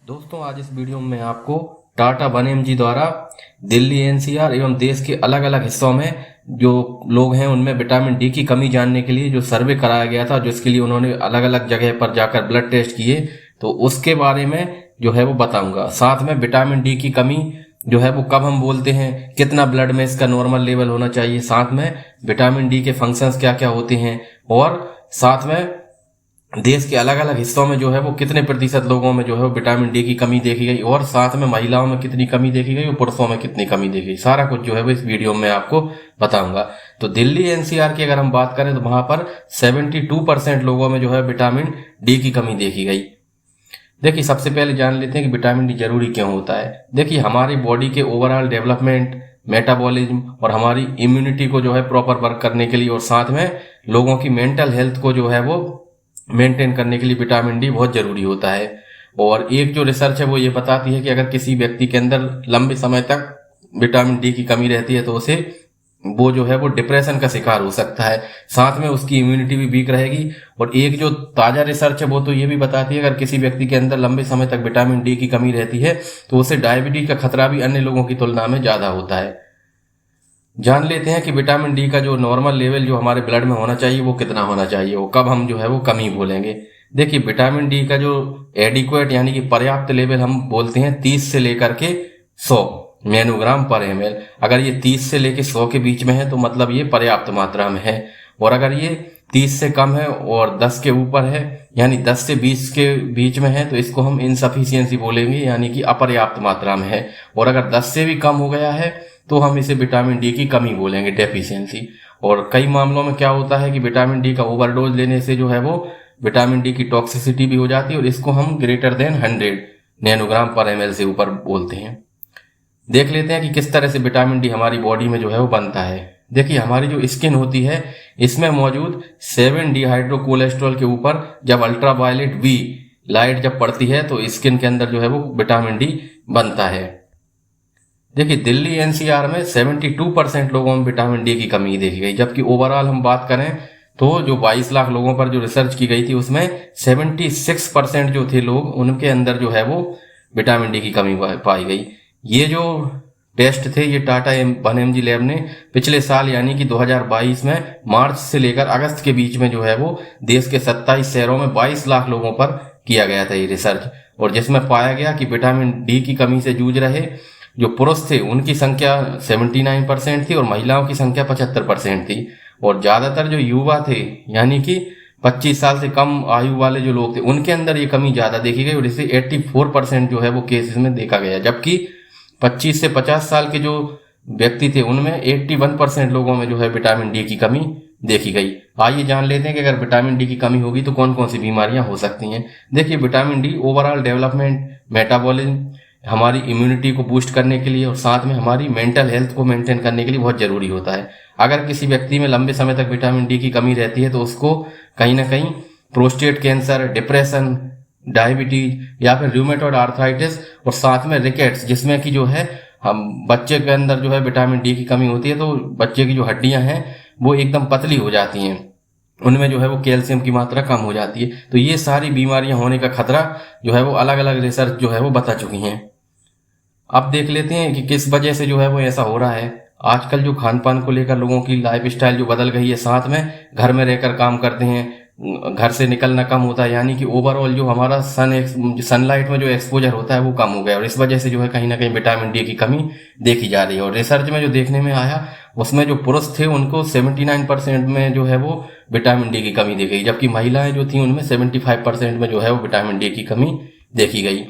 दोस्तों आज इस वीडियो में आपको टाटा 1mg द्वारा दिल्ली एनसीआर एवं देश के अलग अलग हिस्सों में जो लोग हैं उनमें विटामिन डी की कमी जानने के लिए जो सर्वे कराया गया था, जिसके लिए उन्होंने अलग अलग जगह पर जाकर ब्लड टेस्ट किए, तो उसके बारे में जो है वो बताऊंगा। साथ में विटामिन डी की कमी जो है वो कब हम बोलते हैं, कितना ब्लड में इसका नॉर्मल लेवल होना चाहिए, साथ में विटामिन डी के फंक्शंस क्या क्या होते हैं, और साथ में देश के अलग अलग हिस्सों में जो है वो कितने प्रतिशत लोगों में जो है वो विटामिन डी की कमी देखी गई, और साथ में महिलाओं में कितनी कमी देखी गई और पुरुषों में कितनी कमी देखी गई। सारा कुछ जो है वो इस वीडियो में आपको बताऊंगा। तो दिल्ली एनसीआर की अगर हम बात करें तो वहां पर 72% लोगों में जो है विटामिन डी की कमी देखी गई। देखिए सबसे पहले जान लेते हैं कि विटामिन डी जरूरी क्यों होता है। देखिए हमारी बॉडी के ओवरऑल डेवलपमेंट, मेटाबॉलिज्म और हमारी इम्यूनिटी को जो है प्रॉपर वर्क करने के लिए, और साथ में लोगों की मेंटल हेल्थ को जो है वो मेंटेन करने के लिए विटामिन डी बहुत जरूरी होता है। और एक जो रिसर्च है वो ये बताती है कि अगर किसी व्यक्ति के अंदर लंबे समय तक विटामिन डी की कमी रहती है तो उसे वो जो है वो डिप्रेशन का शिकार हो सकता है, साथ में उसकी इम्यूनिटी भी वीक रहेगी। और एक जो ताजा रिसर्च है वो तो ये भी बताती है अगर किसी व्यक्ति के अंदर लंबे समय तक विटामिन डी की कमी रहती है तो उसे डायबिटीज का खतरा भी अन्य लोगों की तुलना में ज्यादा होता है। जान लेते हैं कि विटामिन डी का जो नॉर्मल लेवल जो हमारे ब्लड में होना चाहिए वो कितना होना चाहिए, वो कब हम जो है वो कमी बोलेंगे। देखिए विटामिन डी का जो एडिक्वेट यानी कि पर्याप्त लेवल हम बोलते हैं 30 से लेकर के 100 नैनोग्राम पर ml। अगर ये 30 से लेकर 100 के बीच में है तो मतलब ये पर्याप्त मात्रा में है, और अगर ये 30 से कम है और 10 के ऊपर है यानी 10 से 20 के बीच में है तो इसको हम इनसफिशियंसी बोलेंगे यानी कि अपर्याप्त मात्रा में है। और अगर 10 से भी कम हो गया है तो हम इसे विटामिन डी की कमी बोलेंगे, डेफिशिएंसी। और कई मामलों में क्या होता है कि विटामिन डी का ओवरडोज लेने से जो है वो विटामिन डी की टॉक्सिसिटी भी हो जाती है, और इसको हम ग्रेटर देन 100 नैनोग्राम पर ml से ऊपर बोलते हैं। देख लेते हैं कि किस तरह से विटामिन डी हमारी बॉडी में जो है वो बनता है। देखिए हमारी जो स्किन होती है इसमें मौजूद 7 डिहाइड्रो कोलेस्ट्रॉल के ऊपर जब अल्ट्रावायलेट वी लाइट जब पड़ती है तो स्किन के अंदर जो है वो विटामिन डी बनता है। देखिए दिल्ली एनसीआर में 72% लोगों में विटामिन डी की कमी देखी गई, जबकि ओवरऑल हम बात करें तो जो 22 लाख लोगों पर जो रिसर्च की गई थी उसमें 76% जो थे लोग उनके अंदर जो है वो विटामिन डी की कमी पाई गई। ये जो टेस्ट थे ये टाटा 1mg लैब ने पिछले साल यानी कि 2022 में मार्च से लेकर अगस्त के बीच में जो है वो देश के 27 शहरों में 22 लाख लोगों पर किया गया था ये रिसर्च, और जिसमें पाया गया कि विटामिन डी की कमी से जूझ रहे जो पुरुष थे उनकी संख्या 79% थी और महिलाओं की संख्या 75% थी। और ज्यादातर जो युवा थे यानी कि 25 साल से कम आयु वाले जो लोग थे उनके अंदर ये कमी ज्यादा देखी गई, और इसे 84% जो है वो केसेस में देखा गया, जबकि 25 से 50 साल के जो व्यक्ति थे उनमें 81% लोगों में जो है विटामिन डी की कमी देखी गई। आइए जान लेते हैं कि अगर विटामिन डी की कमी होगी तो कौन कौन सी बीमारियां हो सकती हैं। देखिए vitamin D overall development, metabolism, हमारी इम्यूनिटी को बूस्ट करने के लिए और साथ में हमारी मेंटल हेल्थ को मेंटेन करने के लिए बहुत जरूरी होता है। अगर किसी व्यक्ति में लंबे समय तक विटामिन डी की कमी रहती है तो उसको कहीं ना कहीं प्रोस्टेट कैंसर, डिप्रेशन, डायबिटीज या फिर रूमेटॉइड आर्थराइटिस और साथ में रिकेट्स, जिसमें कि जो है हम बच्चे के अंदर जो है विटामिन डी की कमी होती है तो बच्चे की जो हड्डियां हैं वो एकदम पतली हो जाती हैं, उनमें जो है वो कैल्शियम की मात्रा कम हो जाती है। तो ये सारी बीमारियां होने का खतरा जो है वो अलग अलग रिसर्च जो है वो बता चुकी हैं। अब देख लेते हैं कि किस वजह से जो है वो ऐसा हो रहा है। आजकल जो खान पान को लेकर लोगों की लाइफ स्टाइल जो बदल गई है, साथ में घर में रहकर काम करते हैं, घर से निकलना कम होता है, यानी कि ओवरऑल जो हमारा सनलाइट में जो एक्सपोजर होता है वो कम हो गया, और इस वजह से जो है कहीं ना कहीं विटामिन डी की कमी देखी जा रही है। और रिसर्च में जो देखने में आया उसमें जो पुरुष थे उनको 79% में जो है वो विटामिन डी की कमी देखी गई, जबकि महिलाएं जो थी उनमें 75% में जो है वो विटामिन डी की कमी देखी गई।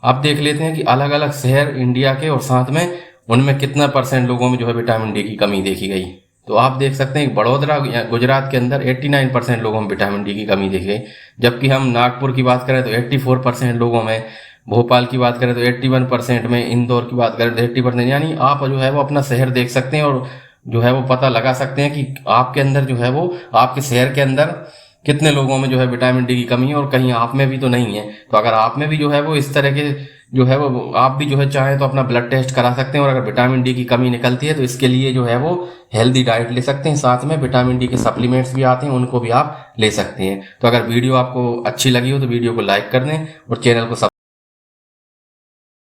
अब देख लेते हैं कि अलग अलग शहर इंडिया के और साथ में उनमें कितना % लोगों में जो है विटामिन डी की कमी देखी गई। तो आप देख सकते हैं कि बड़ौदा गुजरात के अंदर 89% लोगों में विटामिन डी की कमी देखी गई, जबकि हम नागपुर की बात करें तो 84% लोगों में, भोपाल की बात करें तो 81% में, इंदौर की बात करें तो 80%। यानी आप जो है वो अपना शहर देख सकते हैं और जो है वो पता लगा सकते हैं कि आपके अंदर जो है वो आपके शहर के अंदर कितने लोगों में जो है विटामिन डी की कमी है, और कहीं आप में भी तो नहीं है। तो अगर आप में भी जो है वो इस तरह के जो है वो आप भी जो है चाहें तो अपना ब्लड टेस्ट करा सकते हैं, और अगर विटामिन डी की कमी निकलती है तो इसके लिए जो है वो हेल्दी डाइट ले सकते हैं, साथ में विटामिन डी के सप्लीमेंट्स भी आते हैं उनको भी आप ले सकते हैं। तो अगर वीडियो आपको अच्छी लगी हो तो वीडियो को लाइक कर दें और चैनल को